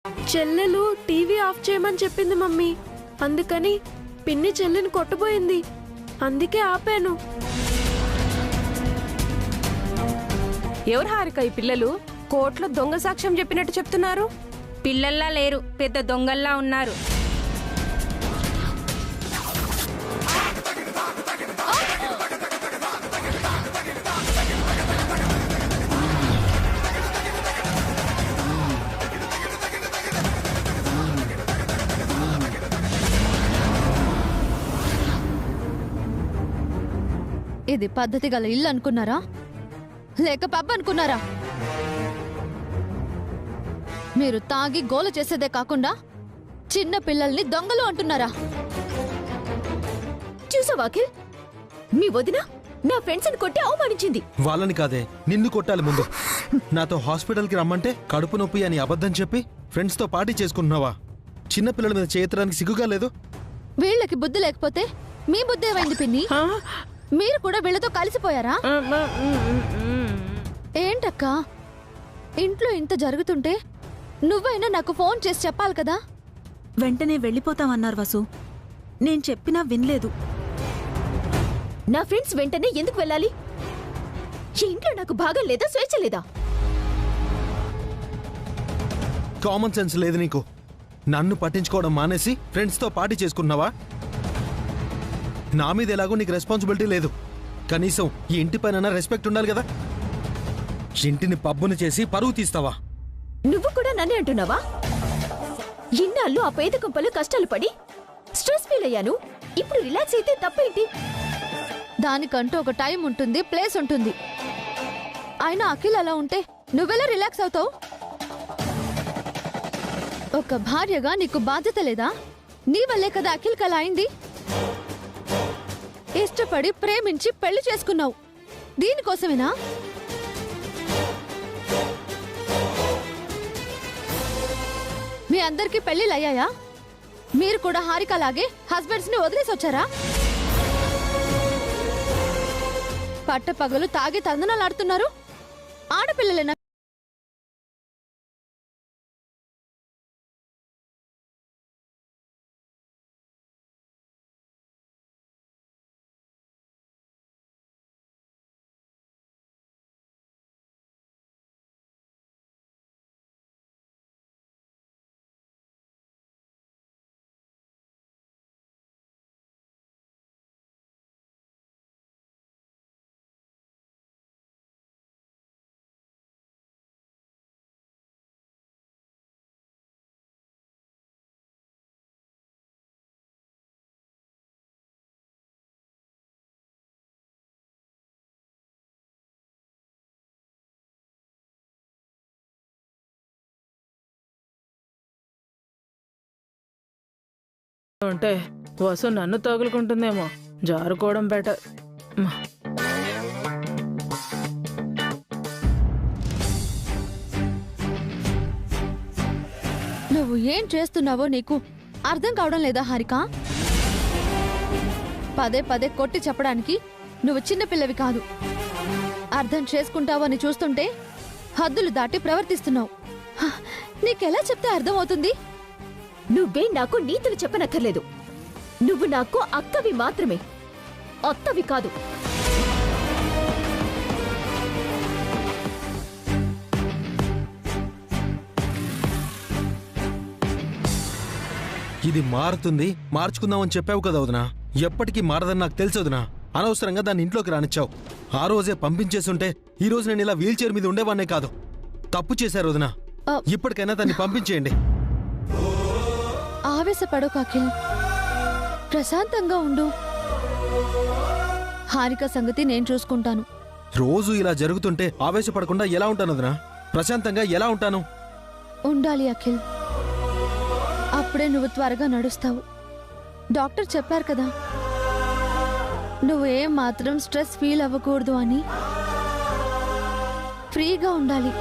చెల్లెలు TV off చేయమని చెప్పింది మమ్మీ. అందుకని పిన్ని చెల్లిని కొట్టబోయింది. అందుకే ఆపాను. ఎవరు హారిక ఈ పిల్లలు? కోర్టులో దొంగ సాక్ష్యం చెప్పినట్టు చెప్తున్నారు. పిల్లల్లా లేరు, పెద్ద దొంగల్లా ఉన్నారు. ఇది పద్ధతి గల ఇల్లు అనుకున్నారా లేక పబ్ అనుకున్నారా? మీరు తాగి గోల చేసేదే కాకుండా చిన్న పిల్లల్ని దొంగలు అంటున్నారా? చూసావా అఖిల్, మీ వదిన నా ఫ్రెండ్స్ ని కొట్టి అవమానించింది. వాళ్ళని కాదే, నిన్ను కొట్టాలి ముందు. నాతో హాస్పిటల్కి రమ్మంటే కడుపు నొప్పి అని అబద్ధం చెప్పి ఫ్రెండ్స్తో పార్టీ చేసుకుంటున్నావా? చిన్న పిల్లల మీద చేయడానికి సిగ్గుగా లేదు? వీళ్ళకి బుద్ధి లేకపోతే మీ బుద్ధి ఏమైంది పిన్ని? మీరు కూడా వీళ్ళతో కలిసిపోయారా? ఏంటక్క, ఇంట్లో ఇంత జరుగుతుంటే నువ్వైనా నాకు ఫోన్ చేసి చెప్పాలి కదా. వెంటనే వెళ్ళిపోతామన్నారు వసు. నేను చెప్పినా వినలేదు. నా ఫ్రెండ్స్ వెంటనే ఎందుకు వెళ్ళాలి? ఈ ఇంట్లో నాకు భాగం లేదా, స్వేచ్ఛ లేదా? కామన్ సెన్స్ లేదు నీకు. నన్ను పట్టించుకోవడం మానేసి ఫ్రెండ్స్తో పార్టీ చేసుకున్నావా? నా మీద ఎలాగో నీకు రెస్పాన్సిబిలిటీ లేదు. కనీసం ఈ ఇంటి పైన రెస్పెక్ట్ ఉండాలి కదా. ఇంటిని పబ్బుని చేసి పరువు తీస్తావా? నువ్వు కూడా నన్నే అంటున్నావా? ఇన్నాళ్ళు ఆ పేద కుంపలు కష్టాలు పడి స్ట్రెస్ ఫీల్ అయ్యాను. ఇప్పుడు రిలాక్స్ అయితే తప్పేంటి? దానికంటూ ఒక టైం ఉంటుంది, ప్లేస్ ఉంటుంది. అయినా అఖిల్ అలా ఉంటే నువ్వెలా రిలాక్స్ అవుతావు? ఒక భార్యగా నీకు బాధ్యత లేదా? నీ వల్లే కదా అఖిల్కి అలా అయింది. ఇష్టపడి ప్రేమించి పెళ్లి చేసుకున్నావు, దీనికోసమేనా? మీ అందరికీ పెళ్లిళ్ళు అయ్యాయా? మీరు కూడా హారిక లాగే హస్బెండ్స్ ని వదిలేసి వచ్చారా? పట్టపగలు తాగి తందనాలాడుతున్నారు. ఆడపిల్లలేనా? అంటే వసు నన్ను తగులుకుంటుందేమో. జారుకోవడం బెటర్. నువ్వు ఏం చేస్తున్నావో నీకు అర్థం కావడం లేదా హారిక? పదే పదే కొట్టి చెప్పడానికి నువ్వు చిన్నపిల్లవి కాదు. అర్థం చేసుకుంటావని చూస్తుంటే హద్దులు దాటి ప్రవర్తిస్తున్నావు. నీకెలా చెప్తే అర్థమవుతుంది? నువ్వే నాకు నీతులు చెప్పనక్కర్లేదు. నువ్వు నాకు అక్కవి మాత్రమే, అత్తవి కాదు. ఇది మారుతుంది, మార్చుకుందామని చెప్పావు కదా వదినా. ఎప్పటికీ మారదని నాకు తెలుసు వదినా. అనవసరంగా దాన్ని ఇంట్లోకి రానిచ్చావు. ఆ రోజే పంపించేస్తుంటే ఈ రోజు నేను ఇలా వీల్ చైర్ మీద ఉండేవాన్నే కాదు. తప్పు చేశారు వదినా. ఇప్పటికైనా దాన్ని పంపించేయండి. ఆవేశపడకు అఖిల్, ప్రశాంతంగా ఉండు. హారిక సంగతి నేను చూసుకుంటాను. రోజు ఇలా జరుగుతుంటే ఆవేశపడకుండా ఎలా ఉంటాను వదినా? ప్రశాంతంగా ఎలా ఉంటాను? ఉండాలి అఖిల్, అప్పుడే నువ్వు త్వరగా నడుస్తావు. డాక్టర్ చెప్పారు కదా, నువ్వు ఏం మాత్రం స్ట్రెస్ ఫీల్ అవ్వకూడదు అని. ఫ్రీగా ఉండాలి.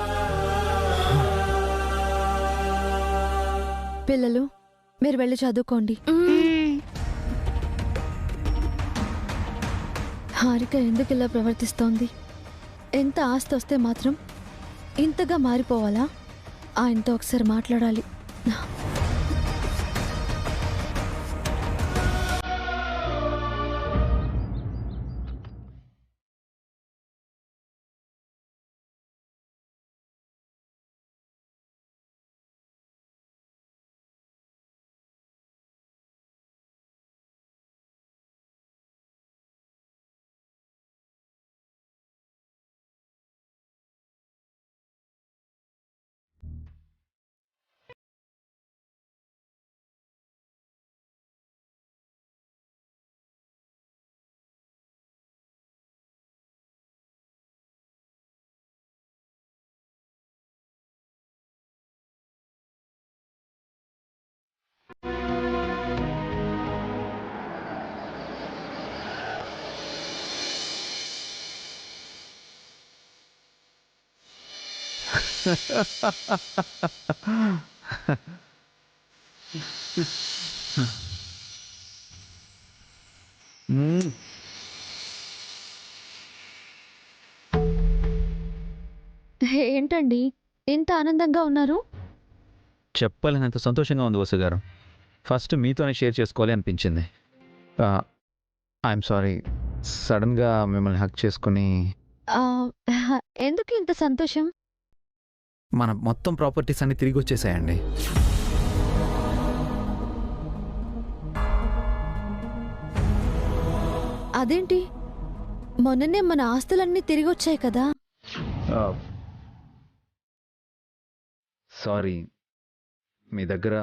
పిల్లలు, మీరు వెళ్ళి చదువుకోండి. హారిక ఎందుకు ఇలా ప్రవర్తిస్తోంది? ఎంత ఆస్తి వస్తే మాత్రం ఇంతగా మారిపోవాలా? ఆయనతో ఒకసారి మాట్లాడాలి. ఏంటండి ఇంత ఆనందంగా ఉన్నారు? చెప్పలేనంత సంతోషంగా ఉంది వసు గారు. ఫస్ట్ మీతోనే షేర్ చేసుకోవాలి అనిపించింది. ఐఎమ్ సారీ, సడన్గా మిమ్మల్ని హక్ చేసుకుని. ఆ, ఎందుకు ఇంత సంతోషం? మన మొత్తం ప్రాపర్టీస్ అన్ని తిరిగి వచ్చేసాయండి. అదేంటి, మొన్ననే మన ఆస్తులన్నీ తిరిగి వచ్చాయి కదా? సారీ, మీ దగ్గర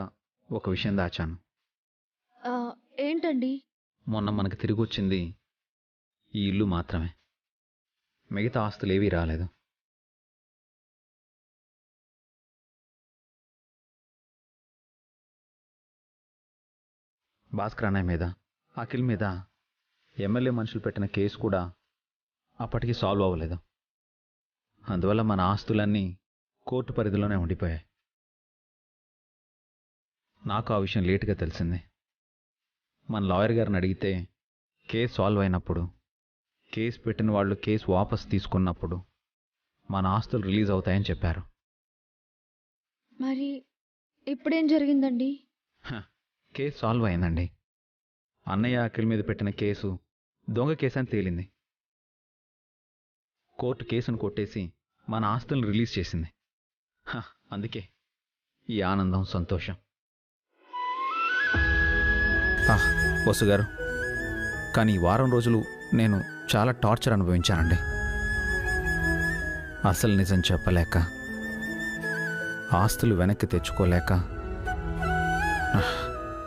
ఒక విషయం దాచాను. ఏంటండి? మొన్న మనకు తిరిగి వచ్చింది ఈ ఇల్లు మాత్రమే. మిగతా ఆస్తులు ఏవీ రాలేదు. భాస్కర్ అన్నయ్య మీద, అఖిల్ మీద ఎమ్మెల్యే మనుషులు పెట్టిన కేసు కూడా అప్పటికి సాల్వ్ అవ్వలేదు. అందువల్ల మన ఆస్తులన్నీ కోర్టు పరిధిలోనే ఉండిపోయాయి. నాకు ఆ విషయం లేటుగా తెలిసింది. మన లాయర్ గారిని అడిగితే కేసు సాల్వ్ అయినప్పుడు, కేసు పెట్టిన వాళ్ళు కేసు వాపస్ తీసుకున్నప్పుడు మన ఆస్తులు రిలీజ్ అవుతాయని చెప్పారు. మరి ఇప్పుడేం జరిగిందండి? కేసు సాల్వ్ అయిందండి. అన్నయ్య అఖిల్ మీద పెట్టిన కేసు దొంగ కేసు అని తేలింది. కోర్టు కేసును కొట్టేసి మన ఆస్తులను రిలీజ్ చేసింది. అందుకే ఈ ఆనందం, సంతోషం. వసు గారు, కానీ ఈ వారం రోజులు నేను చాలా టార్చర్ అనుభవించానండి. అసలు నిజం చెప్పలేక, ఆస్తులు వెనక్కి తెచ్చుకోలేక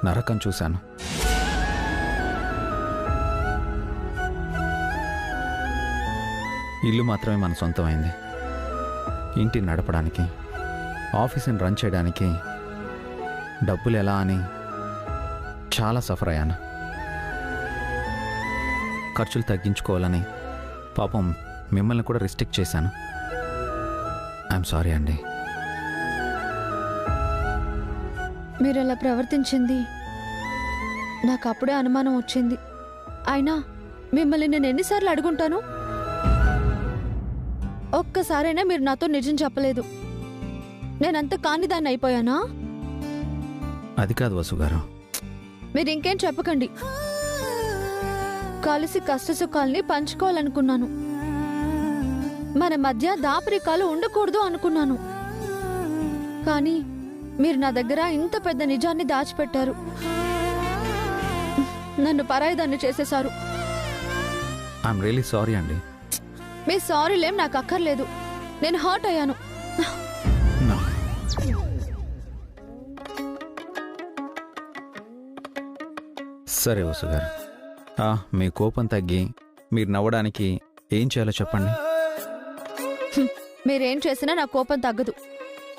నరకం చూశాను. ఇల్లు మాత్రమే మన సొంతమైంది. ఇంటిని నడపడానికి, ఆఫీసుని రన్ చేయడానికి డబ్బులు ఎలా అని చాలా సఫర్ అయ్యాను. ఖర్చులు తగ్గించుకోవాలని పాపం మిమ్మల్ని కూడా రిస్ట్రిక్ట్ చేశాను. ఐఎమ్ సారీ అండి. మీరు అలా ప్రవర్తించింది నాకు అప్పుడే అనుమానం వచ్చింది. అయినా మిమ్మల్ని నేను ఎన్నిసార్లు అడుగుంటాను? ఒక్కసారైనా మీరు నాతో నిజం చెప్పలేదు. నేనంత కానిదాన్ని అయిపోయానా? అది కాదు వసు గారు. మీరు ఇంకేం చెప్పకండి. కలిసి కష్టసుఖాల్ని పంచుకోవాలనుకున్నాను. మన మధ్య దాపరికాలు ఉండకూడదు అనుకున్నాను. కానీ మీరు నా దగ్గర ఇంత పెద్ద నిజాన్ని దాచిపెట్టారు. నన్ను పరాయిదాన్ని చేసేశారు. ఐఎమ్ రియలీ సారీ అండి. మీ సారీలేం నాకు అక్కర్లేదు. నేను హర్ట్ అయ్యాను. సరే వసు గారు, మీ కోపం తగ్గి మీరు నవ్వడానికి ఏం చేయాలో చెప్పండి. మీరేం చేసినా నా కోపం తగ్గదు.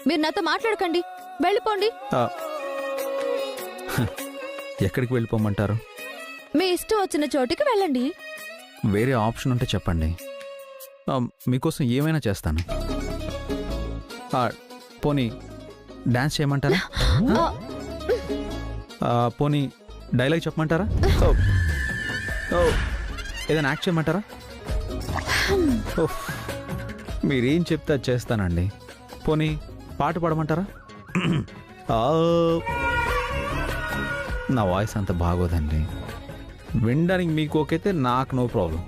మీరు నాతో మాట్లాడకండి, వెళ్ళిపోండి. ఎక్కడికి వెళ్ళిపోమంటారు? మీ ఇష్టం వచ్చిన చోటికి వెళ్ళండి. వేరే ఆప్షన్ ఉంటే చెప్పండి. మీకోసం ఏమైనా చేస్తాను. పోనీ డాన్స్ చేయమంటారా? పోనీ డైలాగ్ చెప్పమంటారా? ఏదైనా యాక్ట్ చేయమంటారా? మీరేం చెప్తే అది చేస్తానండి. పోనీ పాట పాడమంటారా? నా వాయిస్ అంత బాగోదండి. వినడానికి మీకు ఓకే అయితే నాకు నో ప్రాబ్లం.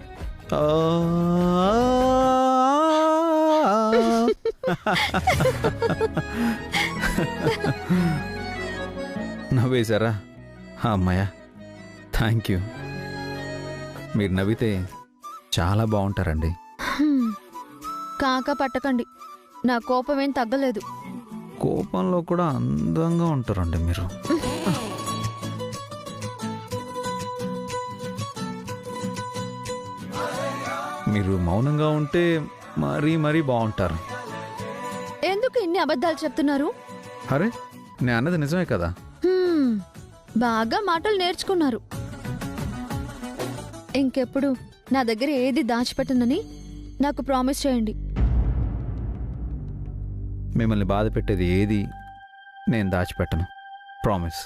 నవ్వేశారా? అమ్మాయ, థ్యాంక్ యూ. మీరు నవ్వితే చాలా బాగుంటారండి. కాక పట్టకండి, నా కోపం ఏం తగ్గలేదు. కోపంలో కూడా అందంగా ఉంటారండి మీరు. మీరు మౌనంగా ఉంటే మరీ మరీ బాగుంటారు. ఎందుకు ఇన్ని అబద్ధాలు చెప్తున్నారు? అరే, నేను అన్నది నిజమే కదా. బాగా మాటలు నేర్చుకున్నారు. ఇంకెప్పుడు నా దగ్గర ఏది దాచిపెట్టనని నాకు ప్రామిస్ చేయండి. మిమ్మల్ని బాధ పెట్టేది ఏది నేను దాచిపెట్టను. ప్రామిస్.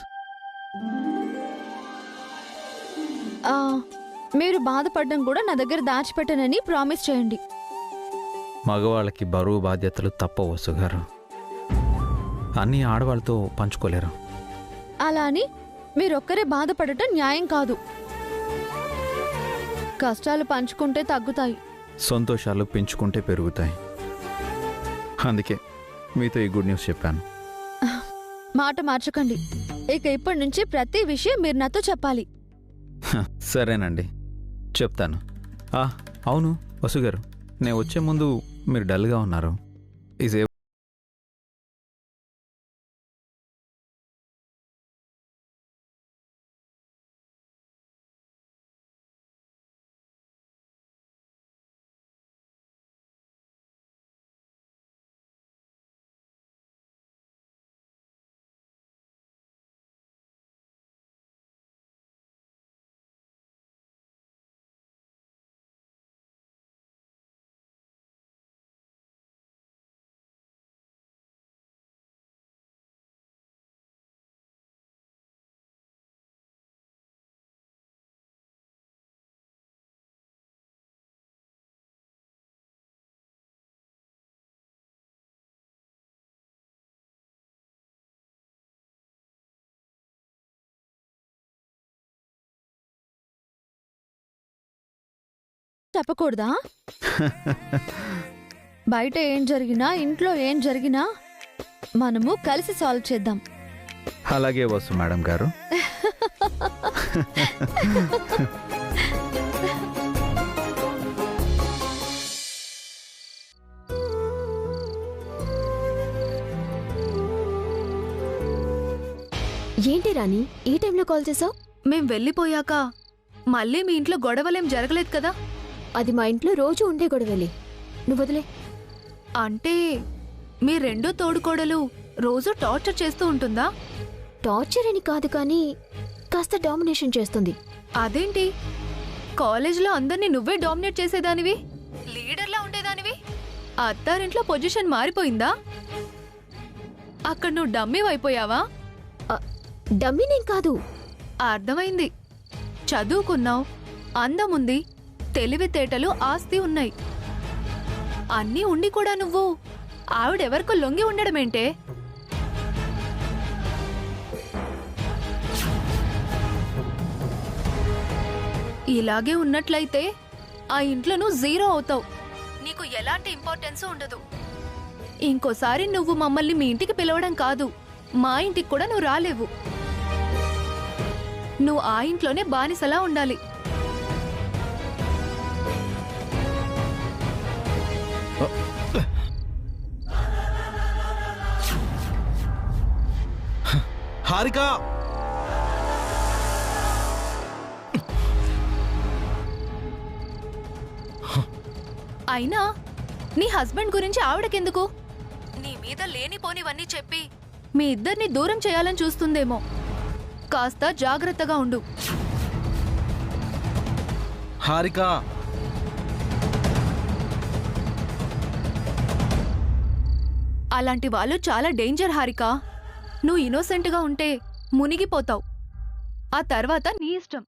మీరు బాధపడడం కూడా నా దగ్గర దాచిపెట్టనని ప్రామిస్ చేయండి. మగవాళ్ళకి బరువు బాధ్యతలు తప్పవు వసుగారు. అన్నీ ఆడవాళ్ళతో పంచుకోలేరు. అలా అని మీరొక్కరే బాధపడటం న్యాయం కాదు. కష్టాలు పంచుకుంటే తగ్గుతాయి, సంతోషాలు పెంచుకుంటే పెరుగుతాయి. అందుకే మీతో ఈ గుడ్ న్యూస్ చెప్పాను. మాట మార్చకండి. ఇక ఇప్పటి నుంచి ప్రతి విషయం మీరు నాతో చెప్పాలి. సరేనండి, చెప్తాను. అవును వసుగారు, నేను వచ్చే ముందు మీరు డల్గా ఉన్నారు. ఈజ్ చెప్పకూడదా? బయట ఏం జరిగినా, ఇంట్లో ఏం జరిగినా మనము కలిసి సాల్వ్ చేద్దాం. అలాగే వసు మేడం గారు. ఏంటి రాణి, ఈ టైంలో కాల్ చేసావు? మేం వెళ్ళిపోయాక మళ్ళీ మీ ఇంట్లో గొడవలేం జరగలేదు కదా? అది మా ఇంట్లో రోజు ఉండే గొడవలే, నువ్వు వదిలే. అంటే మీ రెండో తోడుకోడలు రోజు టార్చర్ చేస్తూ ఉంటుందా? టార్చర్ అని కాదు, కానీ కాస్త డామినేషన్ చేస్తుంది. అదేంటి, కాలేజ్లో అందరినీ నువ్వే డామినేట్ చేసేదానివి, లీడర్లా ఉండేదానివి. అత్తారింట్లో పొజిషన్ మారిపోయిందా? అక్కడ నువ్వు డమ్మీ అయిపోయావా? డమ్మీనేం కాదు. అర్థమైంది. చదువుకున్నావు, అందముంది, తెలివితేటలు, ఆస్తి ఉన్నాయి. అన్నీ ఉండి కూడా నువ్వు ఆవిడెవరికో లొంగి ఉండడమేంటే? ఇలాగే ఉన్నట్లయితే ఆ ఇంట్లో నువ్వు జీరో అవుతావు. నీకు ఎలాంటి ఇంపార్టెన్స్ ఉండదు. ఇంకోసారి నువ్వు మమ్మల్ని మీ ఇంటికి పిలవడం కాదు, మా ఇంటికి కూడా నువ్వు రాలేవు. నువ్వు ఆ ఇంట్లోనే బానిసలా ఉండాలి. హారిక, అయినా నీ హస్బెండ్ గురించి ఆవిడకెందుకు? నీ మీద లేనిపోనివన్నీ చెప్పి మీ ఇద్దరిని దూరం చేయాలని చూస్తుందేమో. కాస్త జాగ్రత్తగా ఉండు. హారిక, అలాంటి వాళ్ళు చాలా డేంజర్ హారిక. నువ్వు ఇన్నోసెంట్గా ఉంటే మునిగిపోతావు. ఆ తర్వాత నీ ఇష్టం.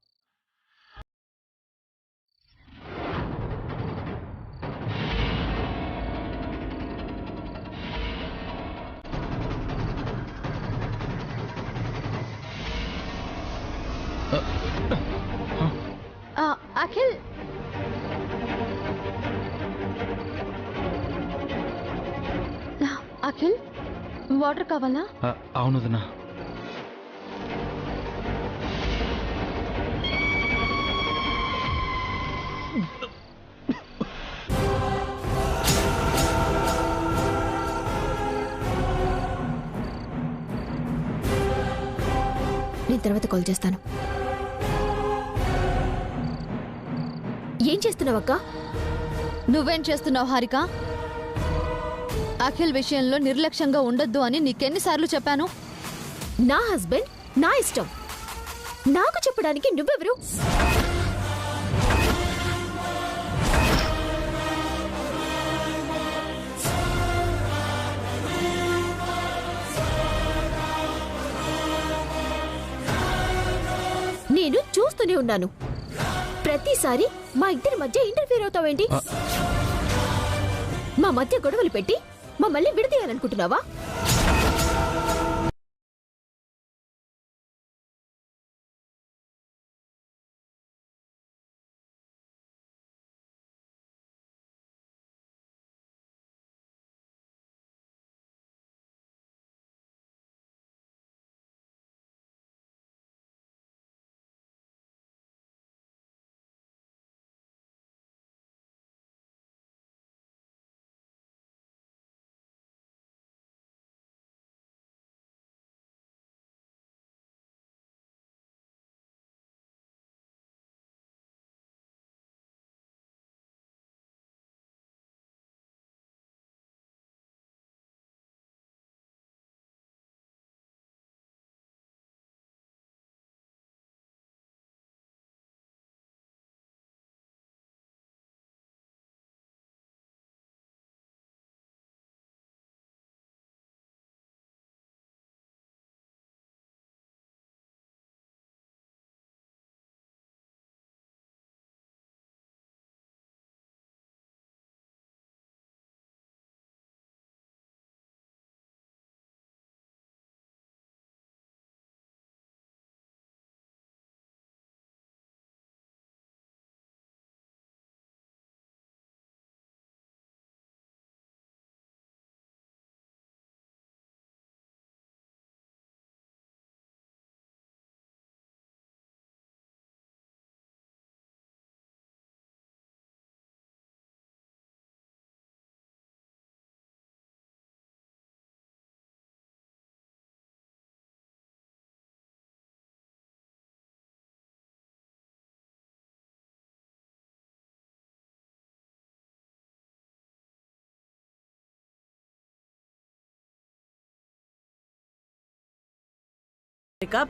అఖిల్ అఖిల్ వాటర్ కావాలా? అవును వదినా. నేను తర్వాత కాల్ చేస్తాను. ఏం చేస్తున్నావక్క? నువ్వేం చేస్తున్నావు హారిక? అఖిల్ విషయంలో నిర్లక్ష్యంగా ఉండొద్దు అని నీకెన్నిసార్లు చెప్పాను? నా హస్బెండ్ నా ఇష్టం, నాకు చెప్పడానికి నువ్వెవరు? నేను చూస్తూనే ఉన్నాను. ప్రతిసారి మా ఇద్దరి మధ్య ఇంటర్ఫీర్ అవుతావేంటి? మా మధ్య గొడవలు పెట్టి మమ్మల్ని విడదీయాలనుకుంటున్నావా?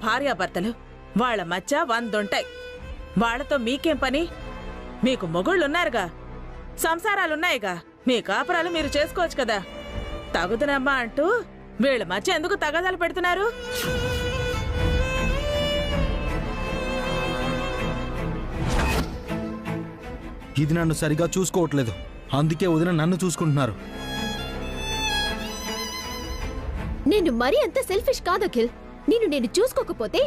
భార్యాభర్తలు వాళ్ళ మధ్య 100 ఉంటాయి. వాళ్లతో మీకేం పని? మీకు మొగుళ్ళున్నారుగా, సంసారాలున్నాయిగా, మీ కాపురాలు మీరు చేసుకోవచ్చు కదా. తగుదనమ్మా అంటూ వీళ్ళ మధ్య ఎందుకు తగాదాలు పెడుతున్నారు? ఇది నన్ను సరిగా చూసుకోవట్లేదు, అందుకే వదిన నన్ను చూసుకుంటున్నారు. నేను మరీ అంత సెల్ఫిష్ కాదు అఖిల్. నేను చూసుకోకపోతే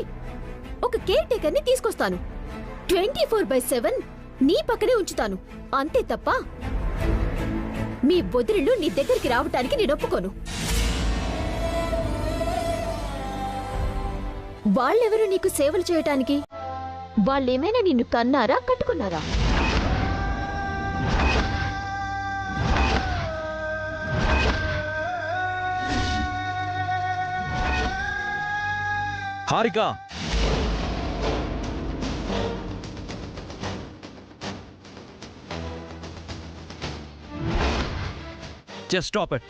ఒక కేర్ టేకర్ ని తీసుకొస్తాను. 24/7 నీ పక్కనే ఉంచుతాను, అంతే తప్ప మీ బొదిరిళ్ళు నీ దగ్గరికి రావటానికి నేను ఒప్పుకోను. వాళ్ళెవరు నీకు సేవలు చేయటానికి? వాళ్ళేమైనా నిన్ను కన్నారా, కట్టుకున్నారా? Harika, just stop it.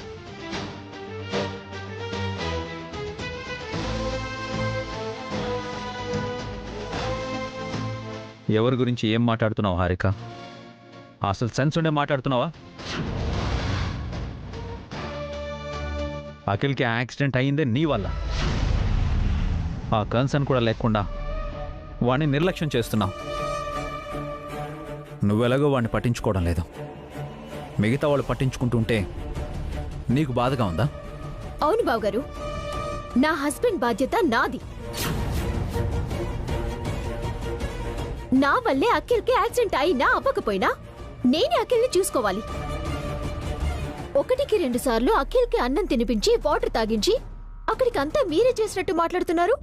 ఎవరి గురించి ఏం మాట్లాడుతున్నావు హారిక? అసలు సెన్స్ ఉండే మాట్లాడుతున్నావా? అఖిల్కి యాక్సిడెంట్ అయిందే నీ వల్ల. ఆ కన్సర్న్ కూడా లేకుండా వాడిని నిర్లక్ష్యం చేస్తున్నావు. నువ్వెలాగో వాడిని పట్టించుకోవడం లేదు. మిగతా వాళ్ళు పట్టించుకుంటుంటే నీకు బాధగా ఉందా? అవును బావగారు, నా హస్బెండ్ బాధ్యత నాది. నా వల్లే అఖిల్కి యాక్సిడెంట్ అయినా అవ్వకపోయినా నేనే అఖిల్ని చూసుకోవాలి. 1కి 2 సార్లు అఖిల్కి అన్నం తినిపించి వాటర్ తాగించి అక్కడికంతా మీరే చేసినట్టు మాట్లాడుతున్నారు.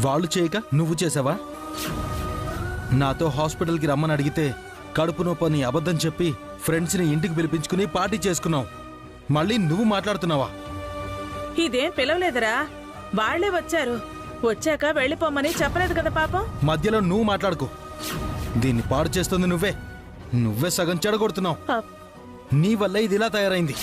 వాళ్ళు చేయక నువ్వు చేసావా? నాతో హాస్పిటల్కి రమ్మని అడిగితే కడుపు నొప్పని అబద్ధం చెప్పి ఫ్రెండ్స్ని ఇంటికి పిలిపించుకుని పార్టీ చేసుకున్నావు. మళ్ళీ నువ్వు మాట్లాడుతున్నావా? ఇదేం పిలవలేదురా, వాళ్లే వచ్చారు. వచ్చాక వెళ్ళిపోమని చెప్పలేదు కదా పాపం. మధ్యలో నువ్వు మాట్లాడుకో. దీన్ని పాడు చేస్తుంది నువ్వే సగం చెడగొడుతున్నావు. నీ వల్ల ఇది ఇలా తయారైంది.